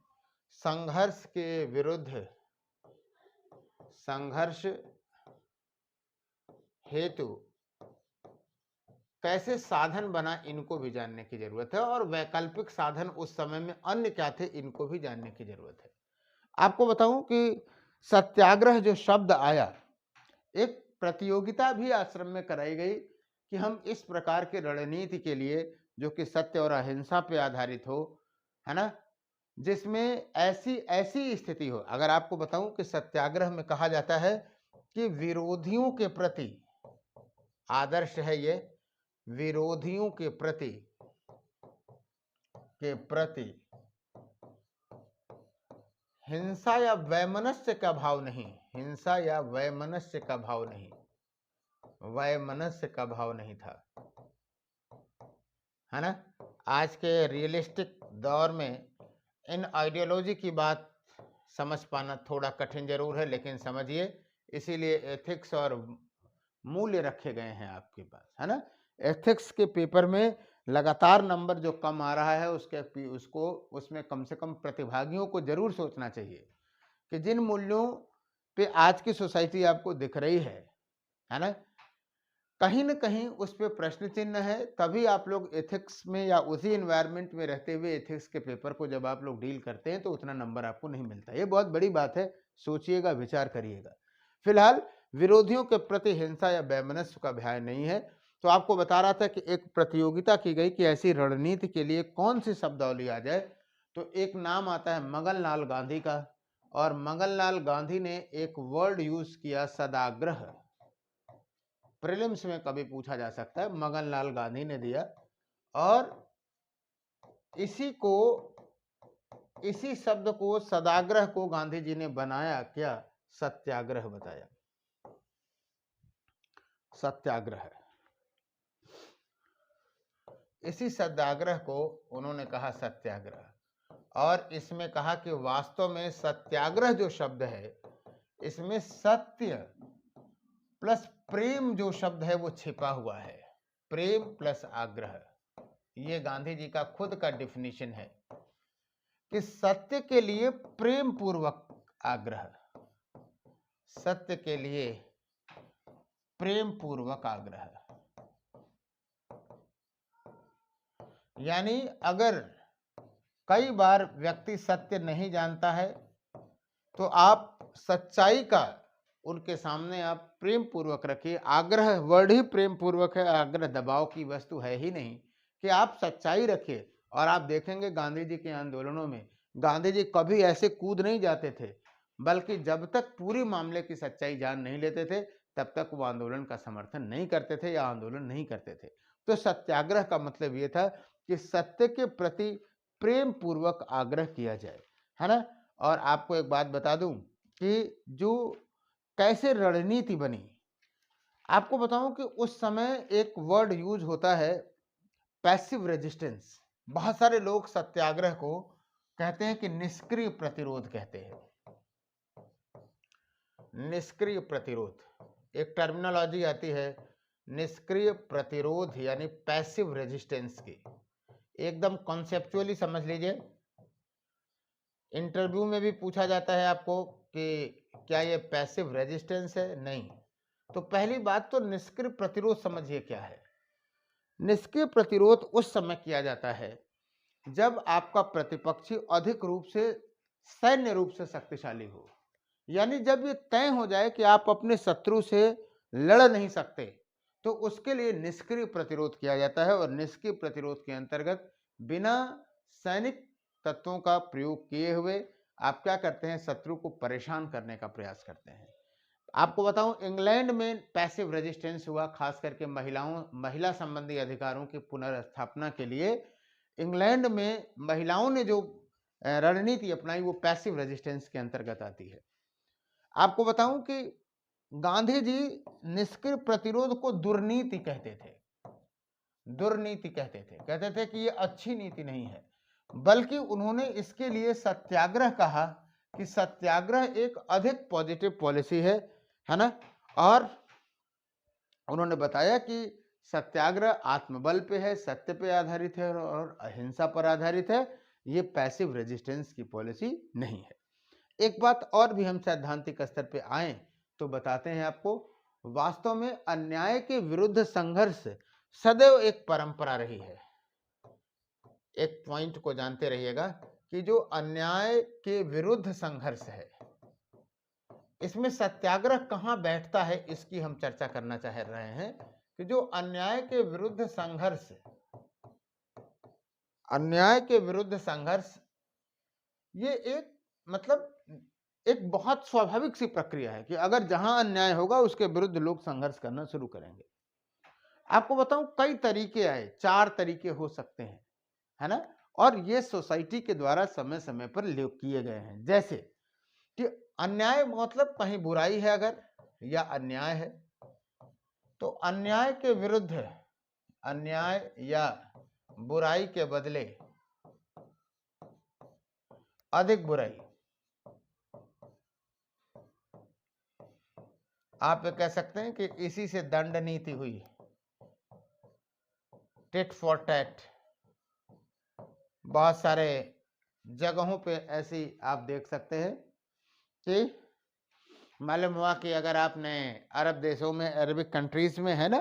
संघर्ष के विरुद्ध संघर्ष हेतु कैसे साधन बना, इनको भी जानने की जरूरत है। और वैकल्पिक साधन उस समय में अन्य क्या थे, इनको भी जानने की जरूरत है। आपको बताऊं कि सत्याग्रह जो शब्द आया, एक प्रतियोगिता भी आश्रम में कराई गई कि हम इस प्रकार के रणनीति के लिए जो कि सत्य और अहिंसा पे आधारित हो, है ना, जिसमें ऐसी ऐसी स्थिति हो। अगर आपको बताऊं कि सत्याग्रह में कहा जाता है कि विरोधियों के प्रति आदर्श है, ये विरोधियों के प्रति हिंसा या वैमनस्य का भाव नहीं, हिंसा या वैमनस्य का भाव नहीं, वैमनस्य का भाव नहीं था, है ना। आज के रियलिस्टिक दौर में इन आइडियोलॉजी की बात समझ पाना थोड़ा कठिन जरूर है, लेकिन समझिए, इसीलिए एथिक्स और मूल्य रखे गए हैं आपके पास, है ना। एथिक्स के पेपर में लगातार नंबर जो कम आ रहा है उसमें कम से कम प्रतिभागियों को जरूर सोचना चाहिए कि जिन मूल्यों पे आज की सोसाइटी आपको दिख रही है ना, कहीं न कहीं उस पे प्रश्न चिन्ह है। तभी आप लोग एथिक्स में या उसी एनवायरनमेंट में रहते हुए एथिक्स के पेपर को जब आप लोग डील करते हैं तो उतना नंबर आपको नहीं मिलता। ये बहुत बड़ी बात है, सोचिएगा, विचार करिएगा। फिलहाल विरोधियों के प्रति हिंसा या वैमनस्य का भय नहीं है। तो आपको बता रहा था कि एक प्रतियोगिता की गई कि ऐसी रणनीति के लिए कौन सी शब्दावली आ जाए। तो एक नाम आता है मगनलाल गांधी का, और मगनलाल गांधी ने एक वर्ड यूज किया, सदाग्रह। प्रीलिम्स में कभी पूछा जा सकता है, मगनलाल गांधी ने दिया। और इसी शब्द को, सदाग्रह को गांधी जी ने बनाया क्या, सत्याग्रह बताया, सत्याग्रह। इसी सत्याग्रह को उन्होंने कहा सत्याग्रह। और इसमें कहा कि वास्तव में सत्याग्रह जो शब्द है, इसमें सत्य प्लस प्रेम जो शब्द है वो छिपा हुआ है, प्रेम प्लस आग्रह। ये गांधी जी का खुद का डिफिनीशन है कि सत्य के लिए प्रेम पूर्वक आग्रह, सत्य के लिए प्रेम पूर्वक आग्रह। यानी अगर कई बार व्यक्ति सत्य नहीं जानता है तो आप सच्चाई का उनके सामने आप प्रेम पूर्वक रखिए। आग्रह वर्ड ही प्रेम पूर्वक है, आग्रह दबाव की वस्तु है ही नहीं, कि आप सच्चाई रखिए। और आप देखेंगे गांधी जी के आंदोलनों में गांधी जी कभी ऐसे कूद नहीं जाते थे, बल्कि जब तक पूरी मामले की सच्चाई जान नहीं लेते थे तब तक वो आंदोलन का समर्थन नहीं करते थे या आंदोलन नहीं करते थे। तो सत्याग्रह का मतलब ये था कि सत्य के प्रति प्रेम पूर्वक आग्रह किया जाए, है ना। और आपको एक बात बता दूं कि जो कैसे रणनीति बनी, आपको बताऊं कि उस समय एक वर्ड यूज होता है पैसिव रेजिस्टेंस। बहुत सारे लोग सत्याग्रह को कहते हैं कि निष्क्रिय प्रतिरोध कहते हैं। निष्क्रिय प्रतिरोध एक टर्मिनोलॉजी आती है, निष्क्रिय प्रतिरोध यानी पैसिव रेजिस्टेंस की। एकदम कॉन्सेप्चुअली समझ लीजिए। इंटरव्यू में भी पूछा जाता है आपको कि क्या ये पैसिव रेजिस्टेंस है? नहीं। तो पहली बात तो निष्क्रिय प्रतिरोध समझिए क्या है। निष्क्रिय प्रतिरोध उस समय किया जाता है जब आपका प्रतिपक्षी अधिक रूप से सैन्य रूप से शक्तिशाली हो, यानी जब ये तय हो जाए कि आप अपने शत्रु से लड़ नहीं सकते, तो उसके लिए निष्क्रिय प्रतिरोध किया जाता है। और निष्क्रिय प्रतिरोध के अंतर्गत बिना सैनिक तत्वों का प्रयोग किए हुए आप क्या करते हैं, शत्रु को परेशान करने का प्रयास करते हैं। आपको बताऊं, इंग्लैंड में पैसिव रेजिस्टेंस हुआ, खास करके महिला संबंधी अधिकारों की पुनर्स्थापना के लिए इंग्लैंड में महिलाओं ने जो रणनीति अपनाई वो पैसिव रेजिस्टेंस के अंतर्गत आती है। आपको बताऊं कि गांधी जी निष्क्रिय प्रतिरोध को दुर्नीति कहते थे। दुर्नीति कहते थे कि ये अच्छी नीति नहीं है, बल्कि उन्होंने इसके लिए सत्याग्रह कहा कि सत्याग्रह एक अधिक पॉजिटिव पॉलिसी है ना। और उन्होंने बताया कि सत्याग्रह आत्मबल पे है, सत्य पे आधारित है और अहिंसा पर आधारित है, ये पैसिव रेजिस्टेंस की पॉलिसी नहीं है। एक बात और भी हम सैद्धांतिक स्तर पे आए तो बताते हैं आपको, वास्तव में अन्याय के विरुद्ध संघर्ष सदैव एक परंपरा रही है। एक पॉइंट को जानते रहिएगा कि जो अन्याय के विरुद्ध संघर्ष है, इसमें सत्याग्रह कहां बैठता है, इसकी हम चर्चा करना चाह रहे हैं। कि जो अन्याय के विरुद्ध संघर्ष, अन्याय के विरुद्ध संघर्ष ये एक मतलब एक बहुत स्वाभाविक सी प्रक्रिया है कि अगर जहां अन्याय होगा उसके विरुद्ध लोग संघर्ष करना शुरू करेंगे। आपको बताऊं कई तरीके आए, 4 तरीके हो सकते हैं, है ना। और ये सोसाइटी के द्वारा समय समय पर किए गए हैं। जैसे कि अन्याय मतलब कहीं बुराई है अगर या अन्याय है, तो अन्याय के विरुद्ध, अन्याय या बुराई के बदले अधिक बुराई, आप ये कह सकते हैं कि इसी से दंड नीति हुई, टिट फॉर टैट। बहुत सारे जगहों पे ऐसी आप देख सकते हैं कि मालूम हुआ कि अगर आपने अरब देशों में, अरबिक कंट्रीज में, है ना,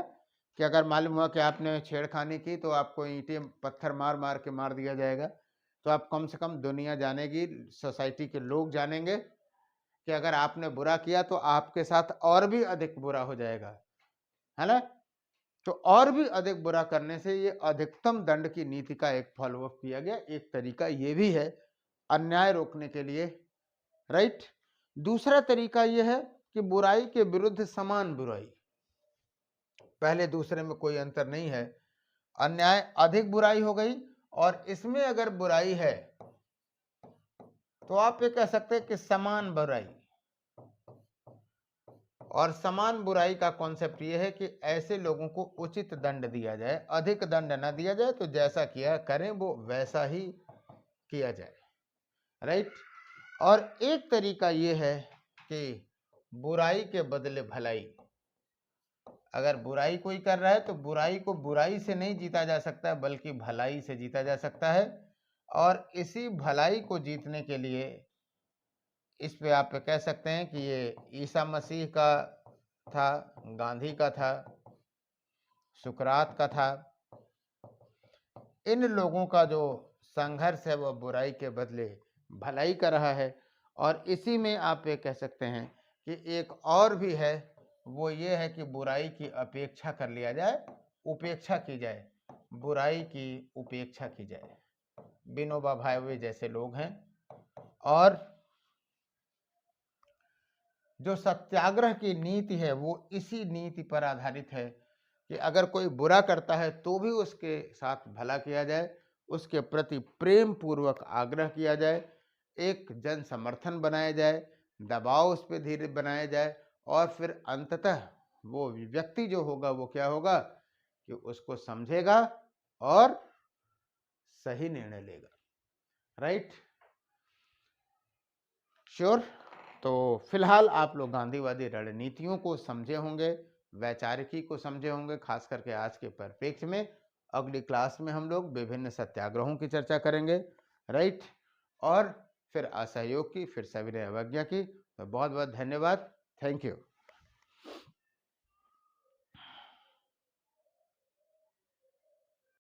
कि अगर मालूम हुआ कि आपने छेड़खानी की तो आपको ईंटें पत्थर मार मार के मार दिया जाएगा। तो आप कम से कम दुनिया जानेगी, सोसाइटी के लोग जानेंगे कि अगर आपने बुरा किया तो आपके साथ और भी अधिक बुरा हो जाएगा, है ना। तो और भी अधिक बुरा करने से ये अधिकतम दंड की नीति का एक फॉलो अप किया गया। एक तरीका ये भी है अन्याय रोकने के लिए, राइट। दूसरा तरीका ये है कि बुराई के विरुद्ध समान बुराई, पहले दूसरे में कोई अंतर नहीं है। अन्याय अधिक बुराई हो गई और इसमें अगर बुराई है तो आप ये कह सकते हैं कि समान बुराई। और समान बुराई का कॉन्सेप्ट ये है कि ऐसे लोगों को उचित दंड दिया जाए, अधिक दंड न दिया जाए, तो जैसा किया करें वो वैसा ही किया जाए, राइट। और एक तरीका ये है कि बुराई के बदले भलाई। अगर बुराई कोई कर रहा है तो बुराई को बुराई से नहीं जीता जा सकता है, बल्कि भलाई से जीता जा सकता है। और इसी भलाई को जीतने के लिए इस पे आप कह सकते हैं कि ये ईसा मसीह का था, गांधी का था, सुकरात का था। इन लोगों का जो संघर्ष है वह बुराई के बदले भलाई का रहा है। और इसी में आप ये कह सकते हैं कि एक और भी है, वो ये है कि बुराई की अपेक्षा कर लिया जाए, उपेक्षा की जाए, बुराई की उपेक्षा की जाए। विनोबा भावे जैसे लोग हैं। और जो सत्याग्रह की नीति है वो इसी नीति पर आधारित है कि अगर कोई बुरा करता है तो भी उसके साथ भला किया जाए, उसके प्रति प्रेम पूर्वक आग्रह किया जाए, एक जन समर्थन बनाया जाए, दबाव उस पर धीरे बनाया जाए, और फिर अंततः वो व्यक्ति जो होगा वो क्या होगा कि उसको समझेगा और सही निर्णय लेगा। Right, sure. तो फिलहाल आप लोग गांधीवादी रणनीतियों को समझे होंगे, वैचारिकी को समझे होंगे, खास करके आज के परिप्रेक्ष्य में। अगली क्लास में हम लोग विभिन्न सत्याग्रहों की चर्चा करेंगे। राइट, और फिर असहयोग की, फिर सविनय अवज्ञा की। तो बहुत बहुत धन्यवाद। Thank you.